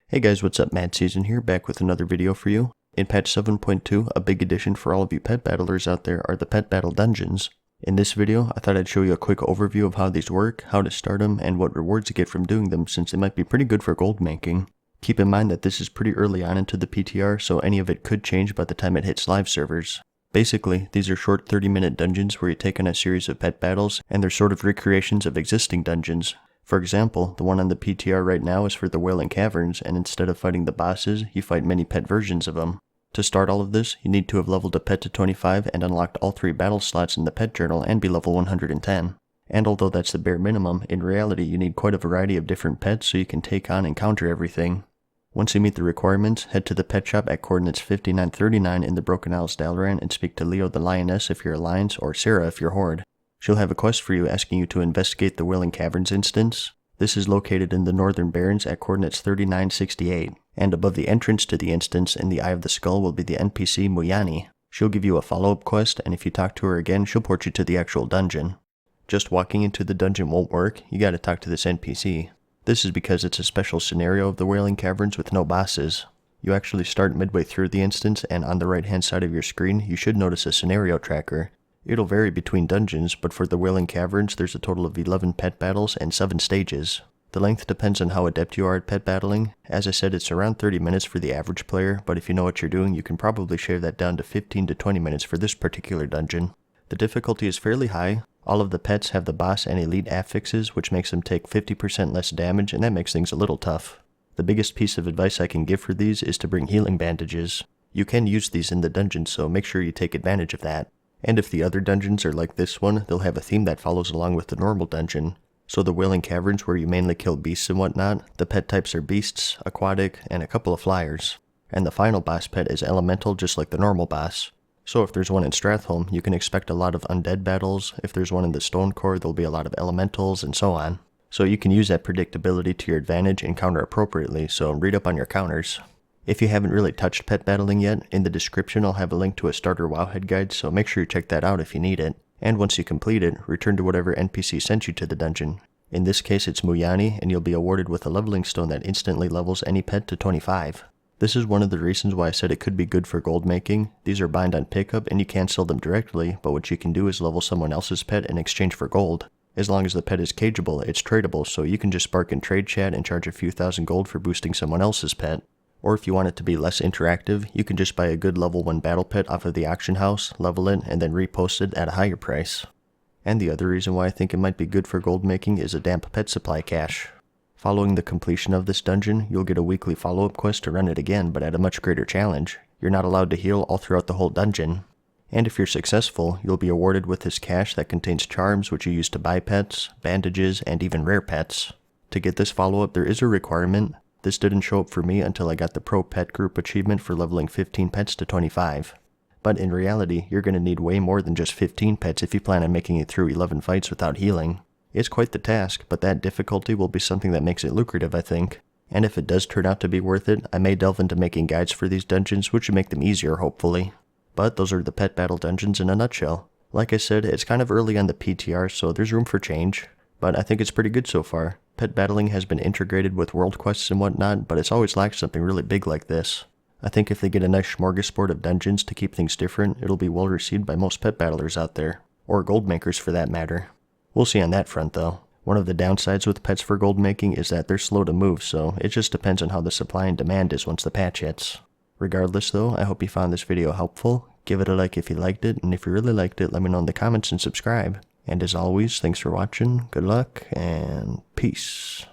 Hey guys, what's up? MadSeason here, back with another video for you. In patch 7.2, a big addition for all of you pet battlers out there are the pet battle dungeons. In this video, I thought I'd show you a quick overview of how these work, how to start them, and what rewards you get from doing them, since they might be pretty good for gold making. Keep in mind that this is pretty early on into the PTR, so any of it could change by the time it hits live servers. Basically, these are short 30-minute dungeons where you take on a series of pet battles, and they're sort of recreations of existing dungeons. For example, the one on the PTR right now is for the Wailing Caverns, and instead of fighting the bosses, you fight many pet versions of them. To start all of this, you need to have leveled a pet to 25 and unlocked all 3 battle slots in the pet journal and be level 110. And although that's the bare minimum, in reality you need quite a variety of different pets so you can take on and counter everything. Once you meet the requirements, head to the pet shop at coordinates 5939 in the Broken Isles Dalaran and speak to Leo the Lioness if you're Alliance or Sarah if you're Horde. She'll have a quest for you asking you to investigate the Wailing Caverns instance. This is located in the Northern Barrens at coordinates 3968, and above the entrance to the instance in the Eye of the Skull will be the NPC Muyani. She'll give you a follow-up quest, and if you talk to her again, she'll port you to the actual dungeon. Just walking into the dungeon won't work, you gotta talk to this NPC. This is because it's a special scenario of the Wailing Caverns with no bosses. You actually start midway through the instance, and on the right-hand side of your screen, you should notice a scenario tracker. It'll vary between dungeons, but for the Wailing Caverns, there's a total of 11 pet battles and 7 stages. The length depends on how adept you are at pet battling. As I said, it's around 30 minutes for the average player, but if you know what you're doing, you can probably shave that down to 15 to 20 minutes for this particular dungeon. The difficulty is fairly high. All of the pets have the boss and elite affixes, which makes them take 50% less damage, and that makes things a little tough. The biggest piece of advice I can give for these is to bring healing bandages. You can use these in the dungeon, so make sure you take advantage of that. And if the other dungeons are like this one, they'll have a theme that follows along with the normal dungeon. So the Wailing Caverns, where you mainly kill beasts and whatnot, the pet types are beasts, aquatic, and a couple of flyers. And the final boss pet is elemental, just like the normal boss. So if there's one in Stratholme, you can expect a lot of undead battles. If there's one in the Stone Core, there'll be a lot of elementals, and so on. So you can use that predictability to your advantage and counter appropriately, so read up on your counters. If you haven't really touched pet battling yet, in the description I'll have a link to a starter Wowhead guide, so make sure you check that out if you need it. And once you complete it, return to whatever NPC sent you to the dungeon. In this case it's Muyani, and you'll be awarded with a leveling stone that instantly levels any pet to 25. This is one of the reasons why I said it could be good for gold making. These are bind on pickup and you can't sell them directly, but what you can do is level someone else's pet in exchange for gold. As long as the pet is cageable, it's tradable, so you can just spark in trade chat and charge a few thousand gold for boosting someone else's pet. Or if you want it to be less interactive, you can just buy a good level 1 battle pet off of the auction house, level it, and then repost it at a higher price. And the other reason why I think it might be good for gold making is a damp pet supply cache. Following the completion of this dungeon, you'll get a weekly follow-up quest to run it again, but at a much greater challenge. You're not allowed to heal all throughout the whole dungeon. And if you're successful, you'll be awarded with this cache that contains charms which you use to buy pets, bandages, and even rare pets. To get this follow-up, there is a requirement. This didn't show up for me until I got the Pro Pet Group achievement for leveling 15 pets to 25. But in reality, you're going to need way more than just 15 pets if you plan on making it through 11 fights without healing. It's quite the task, but that difficulty will be something that makes it lucrative, I think. And if it does turn out to be worth it, I may delve into making guides for these dungeons, which would make them easier, hopefully. But those are the pet battle dungeons in a nutshell. Like I said, it's kind of early on the PTR, so there's room for change. But I think it's pretty good so far. Pet battling has been integrated with world quests and whatnot, but it's always lacked something really big like this. I think if they get a nice smorgasbord of dungeons to keep things different, it'll be well received by most pet battlers out there. Or gold makers for that matter. We'll see on that front though. One of the downsides with pets for gold making is that they're slow to move, so it just depends on how the supply and demand is once the patch hits. Regardless though, I hope you found this video helpful. Give it a like if you liked it, and if you really liked it, let me know in the comments and subscribe. And as always, thanks for watching, good luck, and peace.